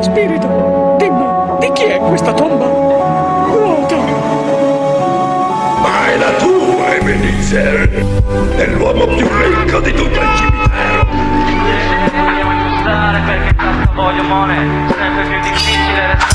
Spirito, dimmi, di chi è questa tomba? Vuota. Ma è la tua, Ebenezer! È l'uomo più ricco di tutto il cimitero! Andiamo a incontrare perché cazzo voglio, Mone. Sempre più difficile restare.